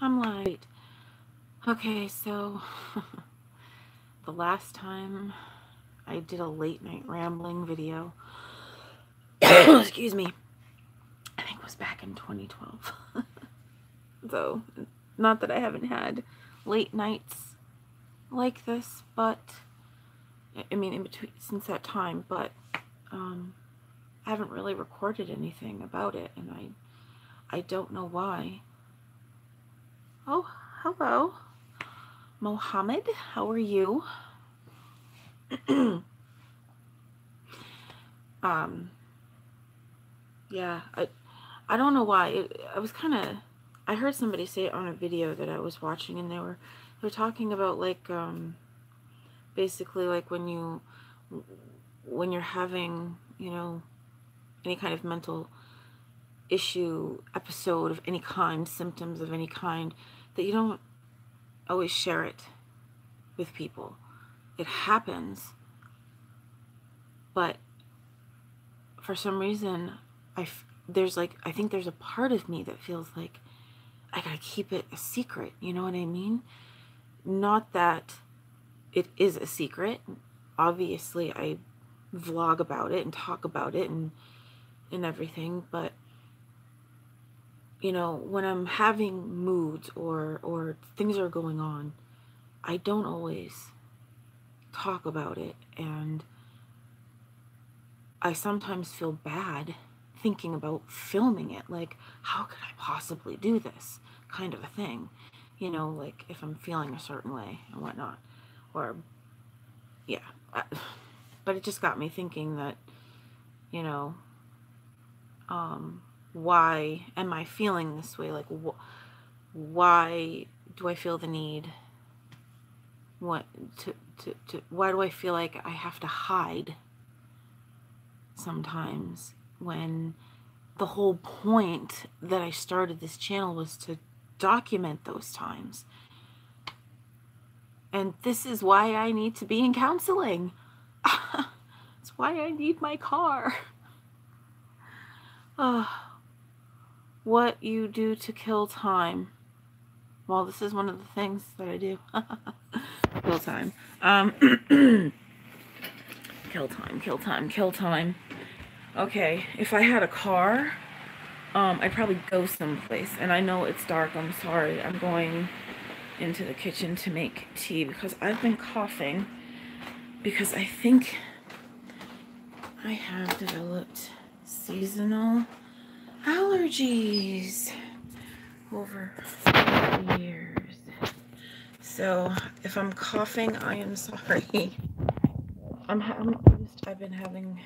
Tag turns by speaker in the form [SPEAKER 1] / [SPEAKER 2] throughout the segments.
[SPEAKER 1] I'm like, okay, so the last time I did a late night rambling video, excuse me, I think it was back in 2012. So, not that I haven't had late nights like this, but I mean, in between since that time, but I haven't really recorded anything about it, and I don't know why. Oh, hello, Mohammed. How are you? um, yeah, I don't know why. I was kind of, I heard somebody say it on a video that I was watching, and they were talking about like basically like when you're having, you know, any kind of mental issue, episode of any kind, symptoms of any kind, that you don't always share it with people. It happens, but for some reason, there's like, I think there's a part of me that feels like I gotta keep it a secret. You know what I mean? Not that it is a secret. Obviously, I vlog about it and talk about it and everything, but you know, when I'm having moods or things are going on, I don't always talk about it, and I sometimes feel bad thinking about filming it. Like, how could I possibly do this kind of a thing? You know, like if I'm feeling a certain way and whatnot. Or, yeah. But it just got me thinking that, you know, why am I feeling this way? Like, why do I feel the need? What why do I feel like I have to hide sometimes when the whole point that I started this channel was to document those times? And this is why I need to be in counseling. It's why I need my car. What you do to kill time. Well, this is one of the things that I do. Kill time. Kill time, kill time, kill time. Okay, if I had a car, I'd probably go someplace. And I know it's dark, I'm sorry. I'm going into the kitchen to make tea because I've been coughing because I think I have developed seasonal allergies over the years. So if I'm coughing, I am sorry. I've been having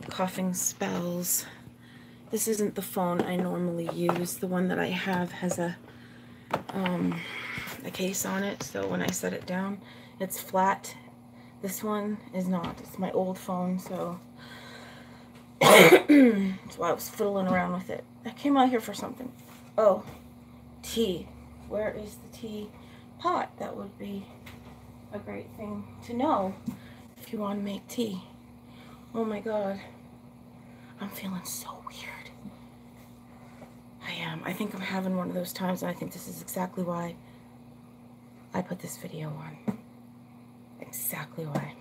[SPEAKER 1] coughing spells. This isn't the phone I normally use. The one that I have has a case on it, so when I set it down, it's flat. This one is not. It's my old phone, so that's why I was fiddling around with it. I came out here for something. Oh, tea. Where is the tea pot? That would be a great thing to know if you want to make tea. Oh my god. I'm feeling so weird. I am. I think I'm having one of those times, and I think this is exactly why I put this video on. Exactly why.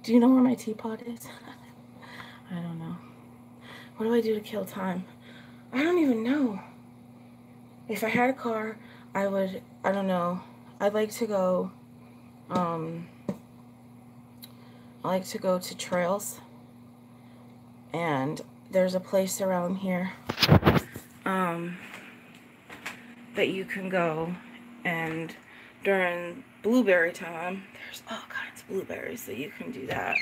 [SPEAKER 1] Do you know where my teapot is? I don't know. What do I do to kill time? I don't even know. If I had a car, I would, I don't know. I'd like to go, I like to go to trails. And there's a place around here that you can go, and during blueberry time, there's all kinds of blueberries, so you can do that.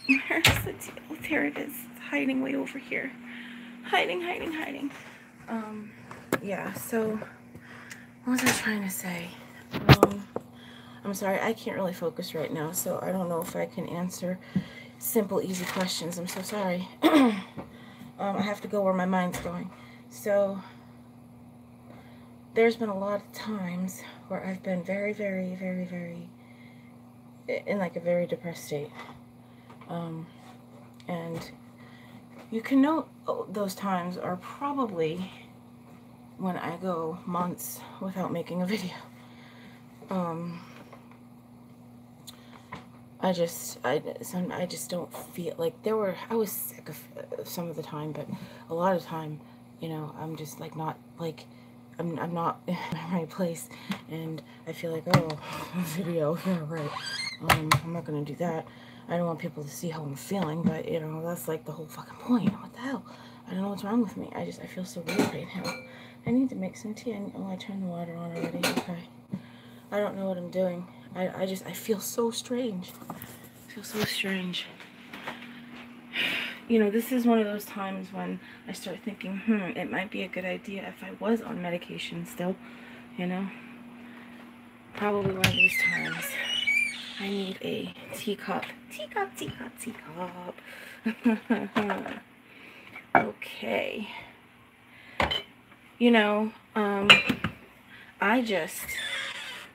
[SPEAKER 1] Where's the teal? Oh, there it is. It's hiding way over here. Hiding. Yeah, so what was I trying to say? I'm sorry, I can't really focus right now, so I don't know if I can answer simple, easy questions. I'm so sorry. I have to go where my mind's going. So there's been a lot of times where I've been very in like a very depressed state. And you can note those times are probably when I go months without making a video. I just don't feel like I was sick of some of the time, but a lot of the time, you know, I'm just like not like, I'm not in my right place, and I feel like, oh, video, yeah, right, I'm not gonna do that. I don't want people to see how I'm feeling, but you know, that's like the whole fucking point. What the hell? I don't know what's wrong with me. I feel so weird right now. I need to make some tea. Oh, I turned the water on already. Okay. I don't know what I'm doing. I feel so strange. I feel so strange. You know, this is one of those times when I start thinking, it might be a good idea if I was on medication still, you know. Probably one of these times. I need a teacup. Teacup, teacup, teacup. Okay. You know, I just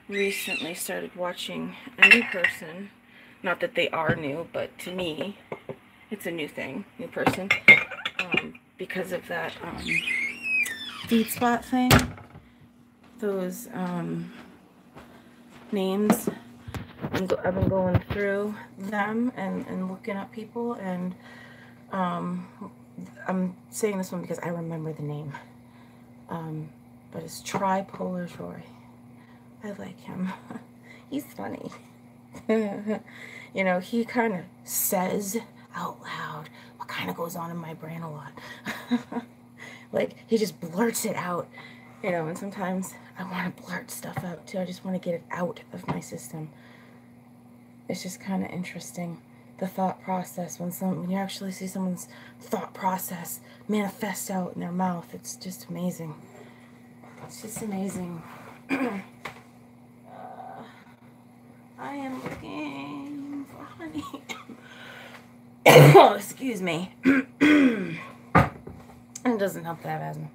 [SPEAKER 1] recently started watching a new person. Not that they are new, but to me, it's a new thing, new person. Because of that feed spot thing. Those names. I've been going through them and looking up people, and I'm saying this one because I remember the name. But it's Bipolar. I like him. He's funny. You know, he kind of says out loud what kind of goes on in my brain a lot. Like, he just blurts it out, you know, and sometimes I want to blurt stuff out too. I just want to get it out of my system. It's just kind of interesting, the thought process, when you actually see someone's thought process manifest out in their mouth. It's just amazing. It's just amazing. I am looking for honey. Oh, excuse me. It doesn't help that I have asthma.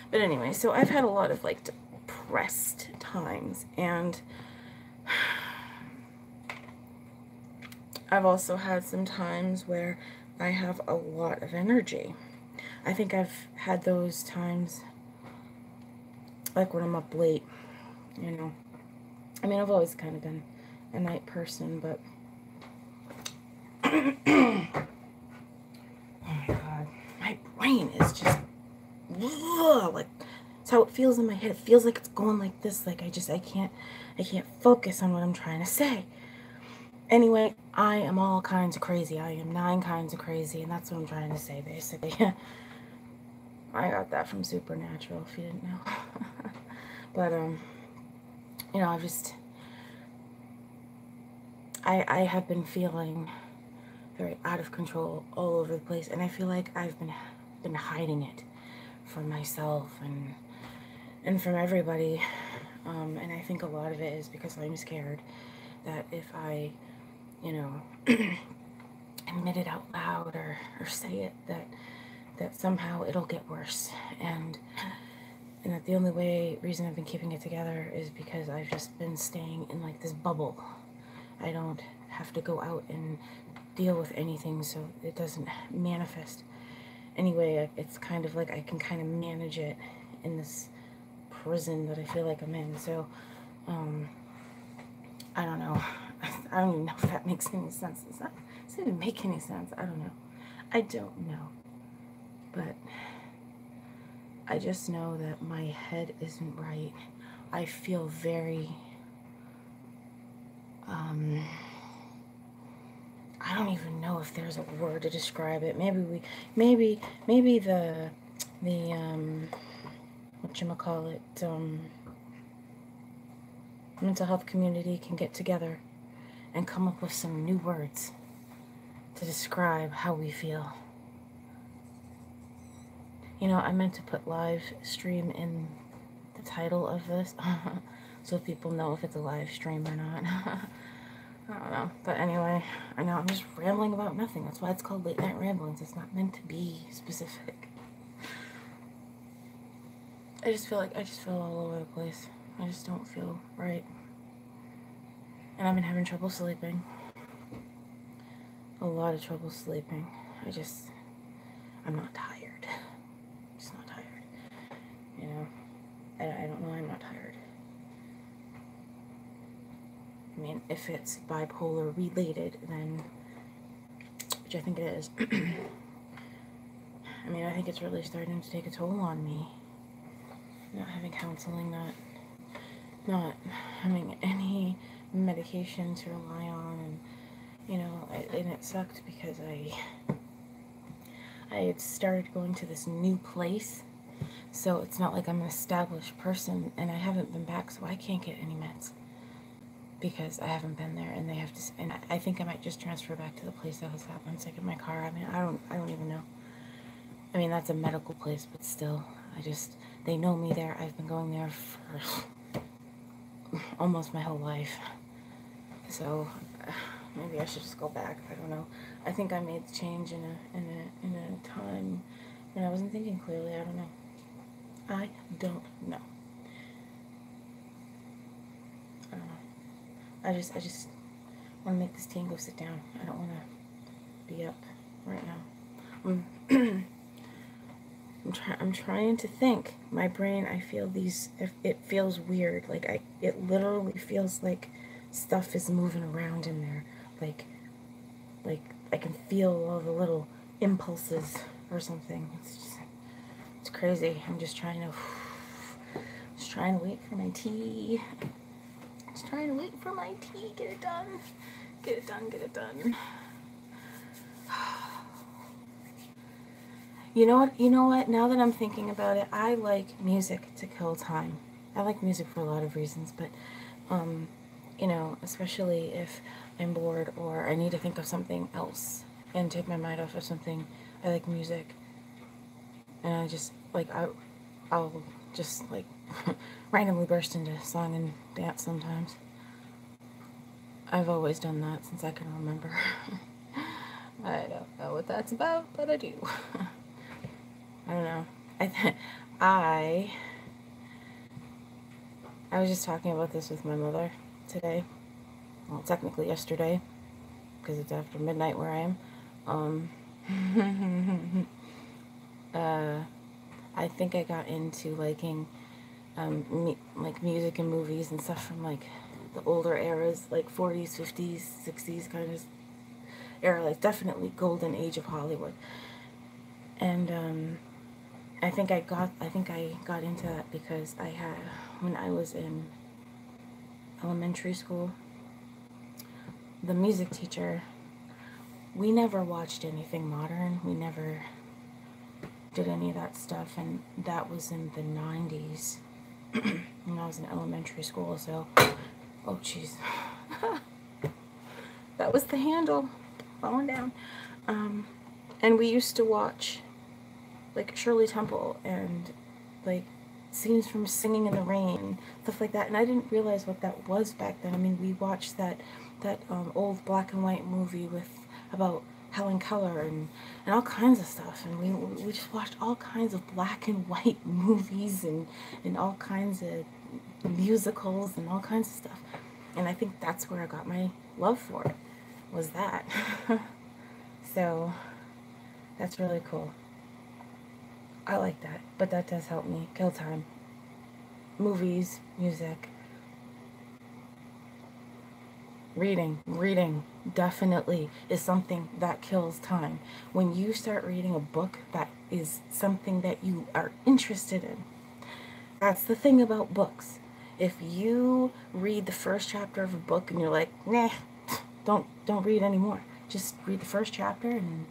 [SPEAKER 1] But anyway, so I've had a lot of like depressed times, and I've also had some times where I have a lot of energy. I think I've had those times like when I'm up late, you know. I mean, I've always kind of been a night person, but oh my god, my brain is just like, it's how it feels in my head. It feels like it's going like this. Like I can't focus on what I'm trying to say. Anyway, I am all kinds of crazy. I am 9 kinds of crazy, and that's what I'm trying to say, basically. I got that from Supernatural, if you didn't know. But, you know, I have been feeling very out of control all over the place, and I feel like I've been hiding it from myself and from everybody. And I think a lot of it is because I'm scared that if I, you know, admit it out loud or say it, that somehow it'll get worse, and that the only reason I've been keeping it together is because I've just been staying in like this bubble. I don't have to go out and deal with anything, so it doesn't manifest. Anyway, it's kind of like I can kind of manage it in this prison that I feel like I'm in. So, I don't know. I don't even know if that makes any sense. Does it even make any sense? I don't know. I don't know. But I just know that my head isn't right. I feel very, I don't even know if there's a word to describe it. Maybe the whatchamacallit, mental health community can get together and come up with some new words to describe how we feel. You know, I meant to put live stream in the title of this, so people know if it's a live stream or not. I don't know. But anyway, I know I'm just rambling about nothing. That's why it's called Late Night Ramblings. It's not meant to be specific. I just feel all over the place. I just don't feel right. And I've been having trouble sleeping. A lot of trouble sleeping. I'm not tired. I'm just not tired. You know, I don't know why I'm not tired. I mean, if it's bipolar related, then, which I think it is, I mean, I think it's really starting to take a toll on me. Not having counseling, not having any medication to rely on, and, you know, and it sucked because I had started going to this new place, so it's not like I'm an established person, and I haven't been back, so I can't get any meds. Because I haven't been there, and they have to, and I think I might just transfer back to the place I was at once I get my car. I mean, I don't even know. I mean, that's a medical place, but still, they know me there. I've been going there for almost my whole life. So, maybe I should just go back. I don't know. I think I made the change in a time when I wasn't thinking clearly. I don't know. I don't know. I just want to make this tea and go sit down. I don't want to be up right now. I'm trying to think. My brain, I feel it feels weird. Like it literally feels like stuff is moving around in there. Like I can feel all the little impulses or something. It's crazy. I'm just trying to wait for my tea. Just trying to wait for my tea. Get it done. Get it done. Get it done. You know what? Now that I'm thinking about it, I like music to kill time. I like music for a lot of reasons, but, you know, especially if I'm bored or I need to think of something else and take my mind off of something, I like music. And I just, like, I'll just, like, randomly burst into song and dance sometimes. I've always done that since I can remember. I don't know what that's about, but I do. I don't know. I was just talking about this with my mother today. Well, technically yesterday, because it's after midnight where I am. I think I got into liking like music and movies and stuff from like the older eras, like 40s, 50s, 60s kind of era, like definitely golden age of Hollywood. And I think I got into that because when I was in elementary school, the music teacher, we never watched anything modern. We never did any of that stuff, and that was in the 90s when I was in elementary school. So, oh jeez, that was the handle falling down. And we used to watch like Shirley Temple and like scenes from Singing in the Rain, stuff like that, and I didn't realize what that was back then. I mean, we watched that old black and white movie about Helen Keller and all kinds of stuff, and we just watched all kinds of black and white movies and all kinds of musicals and all kinds of stuff, and I think that's where I got my love for it, was that. So that's really cool. I like that, but that does help me kill time. Movies, music, reading definitely is something that kills time. When you start reading a book that is something that you are interested in, that's the thing about books. If you read the first chapter of a book and you're like, nah, don't read anymore. Just read the first chapter and,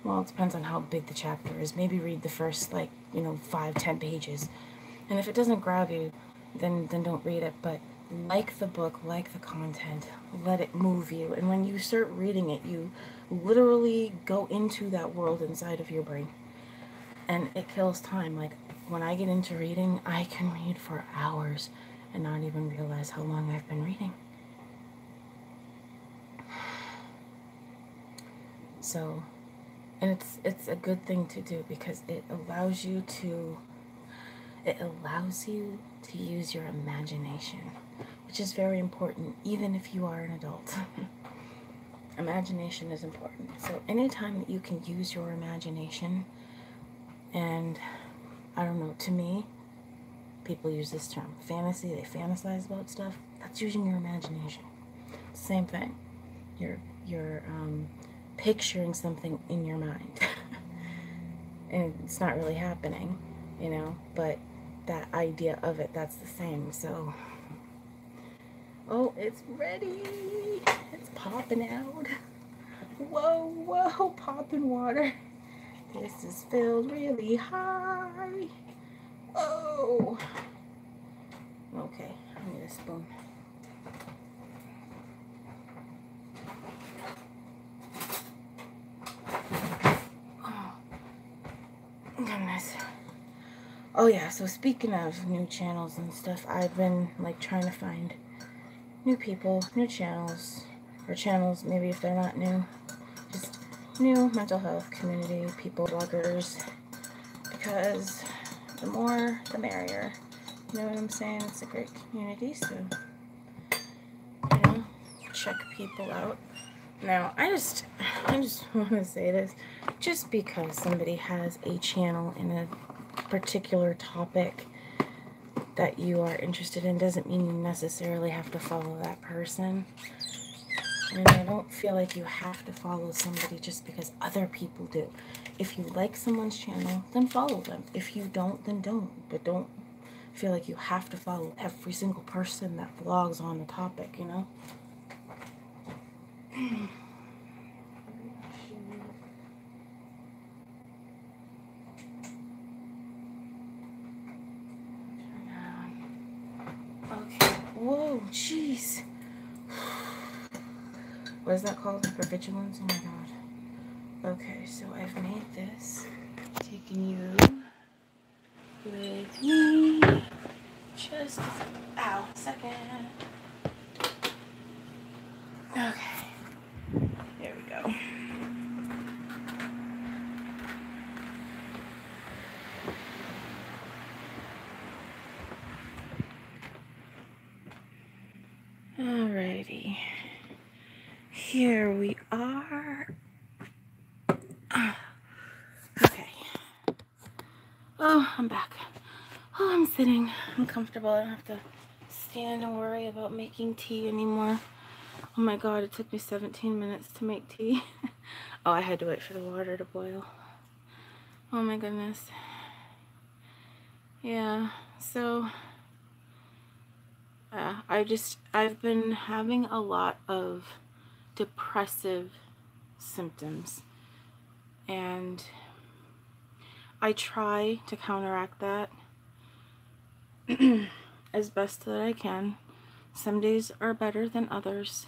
[SPEAKER 1] well, it depends on how big the chapter is. Maybe read the first, 5-10 pages. And if it doesn't grab you, then don't read it. But like the book, like the content, let it move you. And when you start reading it, you literally go into that world inside of your brain. And it kills time. Like, when I get into reading, I can read for hours and not even realize how long I've been reading. So, and it's a good thing to do because it allows you to use your imagination, which is very important even if you are an adult. Imagination is important. So anytime that you can use your imagination, and I don't know, to me, people use this term, fantasy, they fantasize about stuff. That's using your imagination. Same thing. You're picturing something in your mind. And it's not really happening, you know, but that idea of it, that's the same. So, oh, it's ready. It's popping out. Whoa, whoa, popping water. This is filled really high. Oh. Okay, I need a spoon. Oh, goodness. Oh yeah, so speaking of new channels and stuff, I've been like trying to find new people, new channels, or channels maybe if they're not new, just new mental health community people, bloggers, because the more the merrier. You know what I'm saying? It's a great community, so you know, check people out. Now, I just want to say this, just because somebody has a channel in a particular topic that you are interested in doesn't mean you necessarily have to follow that person. And I don't feel like you have to follow somebody just because other people do. If you like someone's channel, then follow them. If you don't, then don't. But don't feel like you have to follow every single person that vlogs on the topic, you know? Okay. Whoa, jeez. What is that called? Hypervigilance? Oh my god. Okay, so I've made this. Taking you with me. Just, ow, second. Okay. There we go. Alrighty. Here we are. Okay. Oh, I'm back. Oh, I'm sitting. I'm comfortable. I don't have to stand and worry about making tea anymore. Oh my god, it took me 17 minutes to make tea. Oh, I had to wait for the water to boil. Oh my goodness. Yeah, so I've been having a lot of depressive symptoms, and I try to counteract that as best that I can. Some days are better than others.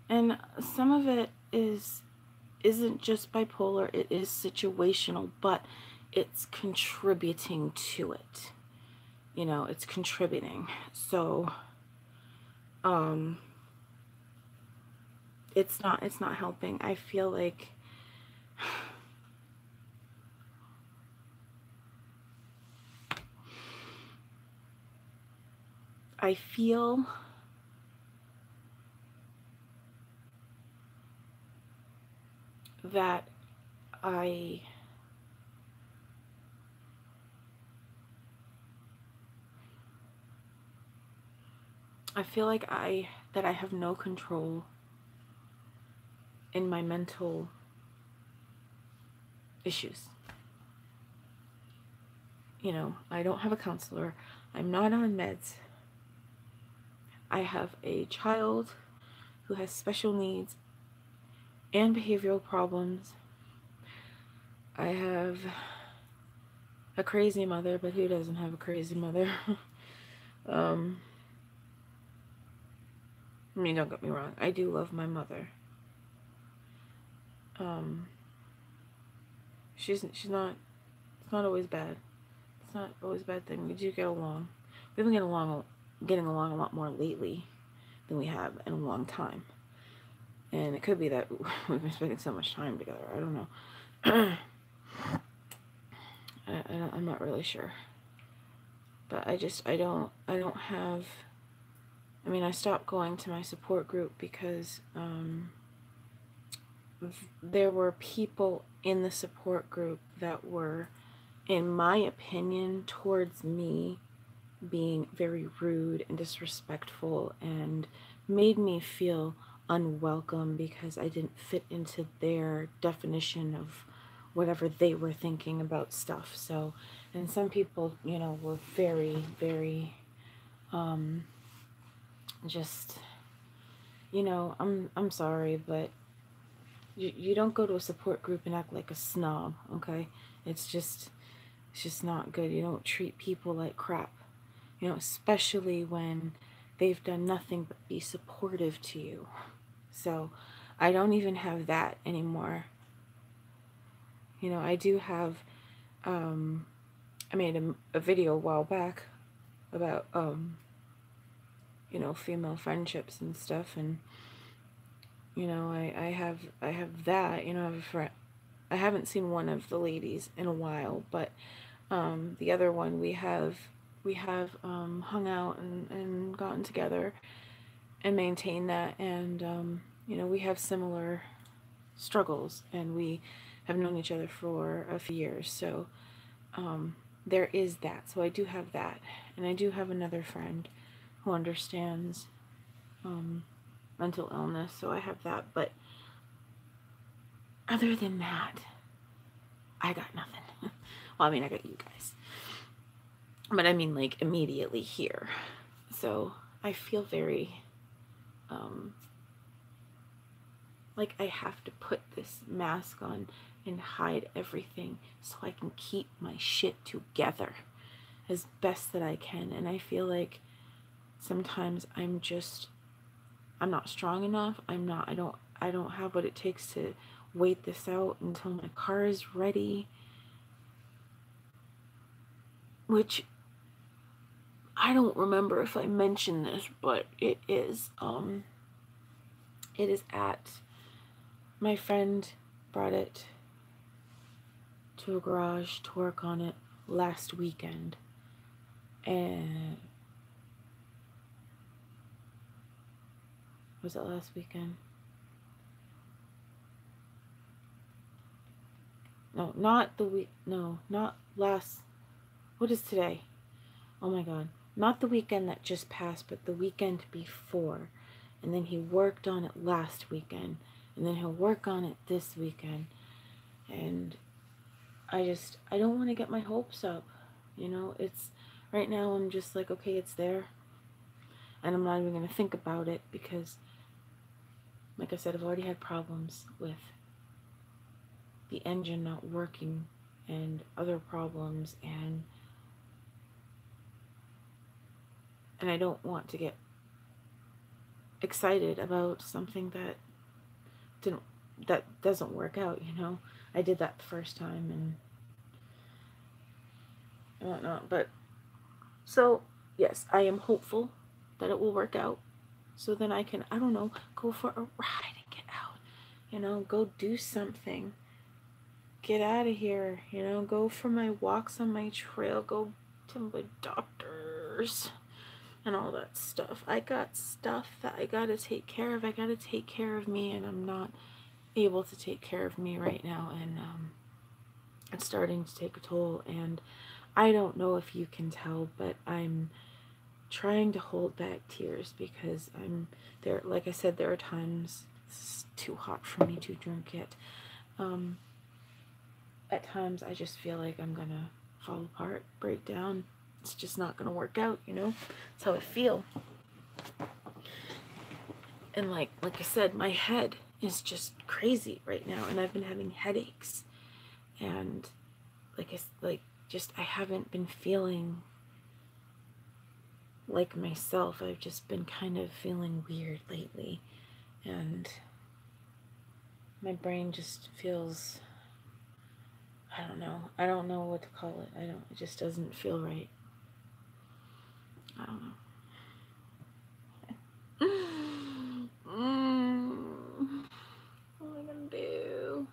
[SPEAKER 1] And some of it isn't just bipolar, it is situational, but it's contributing to it. You know, it's contributing. So it's not helping. I feel like that I feel like I have no control in my mental issues. You know, I don't have a counselor. I'm not on meds. I have a child who has special needs and behavioral problems. I have a crazy mother, but who doesn't have a crazy mother? I mean, don't get me wrong, I do love my mother. She's not, it's not always bad. It's not always a bad thing. We do get along. We've been getting along a lot more lately than we have in a long time. And it could be that we've been spending so much time together. I don't know. I'm not really sure. But I don't have I mean, I stopped going to my support group because there were people in the support group that were, in my opinion, towards me, being very rude and disrespectful and made me feel unwelcome because I didn't fit into their definition of whatever they were thinking about stuff. So, and some people, you know, were very, very, just, you know, I'm sorry, but you don't go to a support group and act like a snob, okay? It's just not good. You don't treat people like crap, you know, especially when they've done nothing but be supportive to you. So I don't even have that anymore. You know, I do have, I made a video a while back about, you know, female friendships and stuff. And, you know, I have that, you know, I have a friend. I haven't seen one of the ladies in a while, but the other one we have hung out and gotten together and maintained that. And, you know, we have similar struggles and we have known each other for a few years. So there is that. So I do have that. And I do have another friend who understands mental illness. So I have that. But other than that, I got nothing. Well, I mean, I got you guys. But I mean, like, immediately here. So I feel very, like I have to put this mask on and hide everything so I can keep my shit together as best that I can. And I feel like sometimes I'm not strong enough. I don't have what it takes to wait this out until my car is ready. Which I don't remember if I mentioned this, but it is at, my friend brought it to a garage to work on it last weekend. And was it last weekend? No, not the week. No, not last. What is today? Oh my God. Not the weekend that just passed, but the weekend before. And then he worked on it last weekend. And then he'll work on it this weekend. And I don't want to get my hopes up. You know, it's, right now I'm just like, okay, it's there. And I'm not even going to think about it because, like I said, I've already had problems with the engine not working and other problems, and I don't want to get excited about something that doesn't work out, you know. I did that the first time and whatnot. But so yes, I am hopeful that it will work out. So then I can, I don't know, go for a ride and get out. You know, go do something. Get out of here. You know, go for my walks on my trail. Go to my doctors and all that stuff. I got stuff that I gotta take care of. I gotta take care of me, and I'm not able to take care of me right now. And it's starting to take a toll. And I don't know if you can tell, but I'm trying to hold back tears because I'm there. Like I said, there are times it's too hot for me to drink yet. At times I just feel like I'm gonna fall apart, break down. It's just not gonna work out, you know. That's how I feel. And like I said, my head is just crazy right now, and I've been having headaches, and I haven't been feeling like myself. I've just been kind of feeling weird lately, and my brain just feels, I don't know what to call it. It just doesn't feel right. I don't know. What am I gonna do?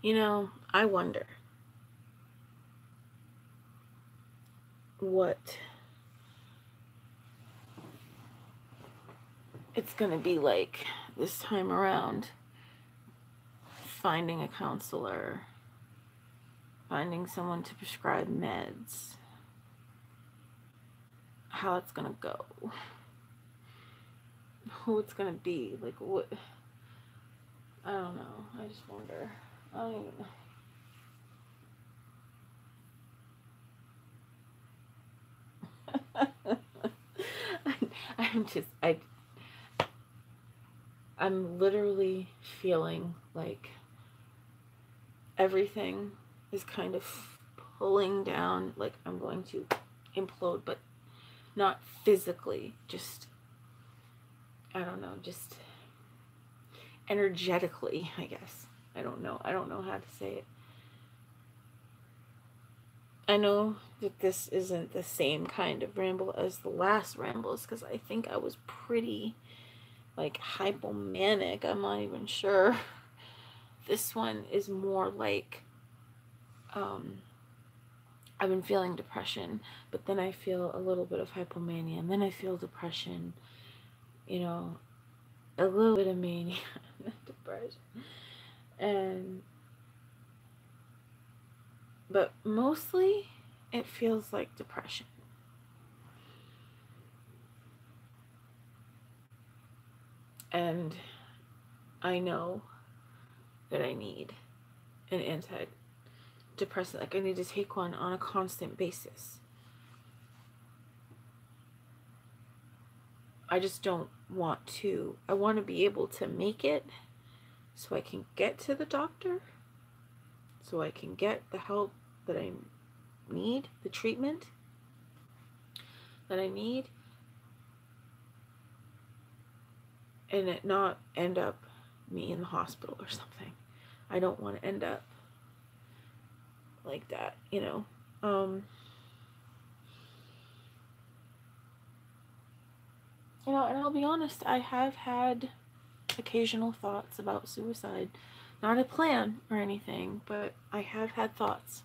[SPEAKER 1] You know, I wonder what it's going to be like this time around, finding a counselor, finding someone to prescribe meds, how it's going to go, who it's going to be, like what, I don't know, I just wonder, I don't even know. I'm literally feeling like everything is kind of pulling down, like I'm going to implode, but not physically, just, I don't know, just energetically, I guess. I don't know how to say it. I know that this isn't the same kind of ramble as the last rambles, because I think I was pretty, like, hypomanic. I'm not even sure. This one is more like, I've been feeling depression, but then I feel a little bit of hypomania, and then I feel depression, you know, a little bit of mania, depression, but mostly it feels like depression. And I know that I need an antidepressant, like I need to take one on a constant basis. I just don't want to. I want to be able to make it so I can get to the doctor, so I can get the help that I need, the treatment that I need, and it not end up me in the hospital or something. I don't want to end up like that, you know. You know, and I'll be honest, I have had occasional thoughts about suicide. Not a plan or anything, but I have had thoughts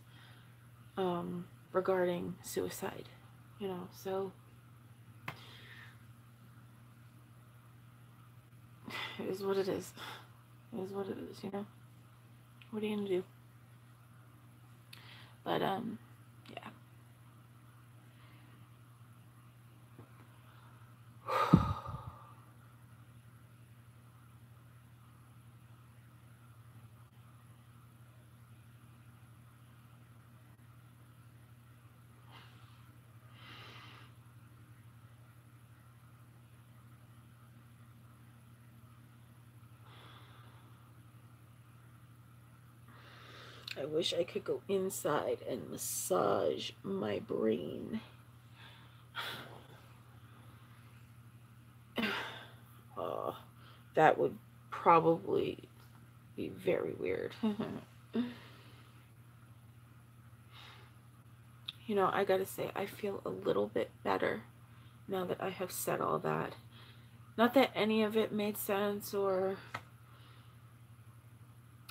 [SPEAKER 1] regarding suicide, you know, so it is what it is. It is what it is, you know. What are you gonna do? But yeah. I wish I could go inside and massage my brain. That would probably be very weird. You know, I gotta say, I feel a little bit better now that I have said all that. Not that any of it made sense, or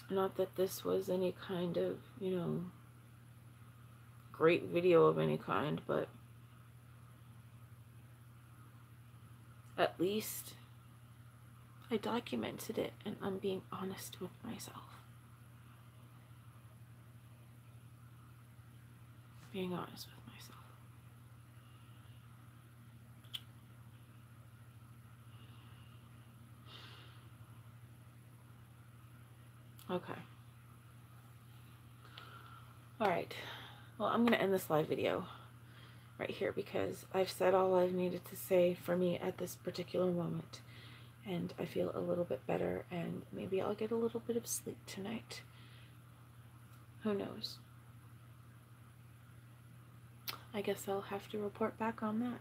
[SPEAKER 1] not that this was any kind of, you know, great video of any kind, but at least I documented it and I'm being honest with myself. Being honest with myself. Okay. Alright. Well, I'm going to end this live video right here because I've said all I've needed to say for me at this particular moment. And I feel a little bit better, and maybe I'll get a little bit of sleep tonight. Who knows? I guess I'll have to report back on that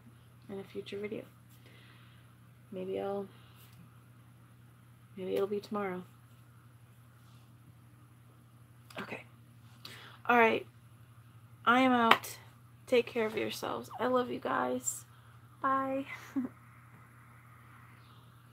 [SPEAKER 1] in a future video. Maybe it'll be tomorrow. Okay. All right. I am out. Take care of yourselves. I love you guys. Bye.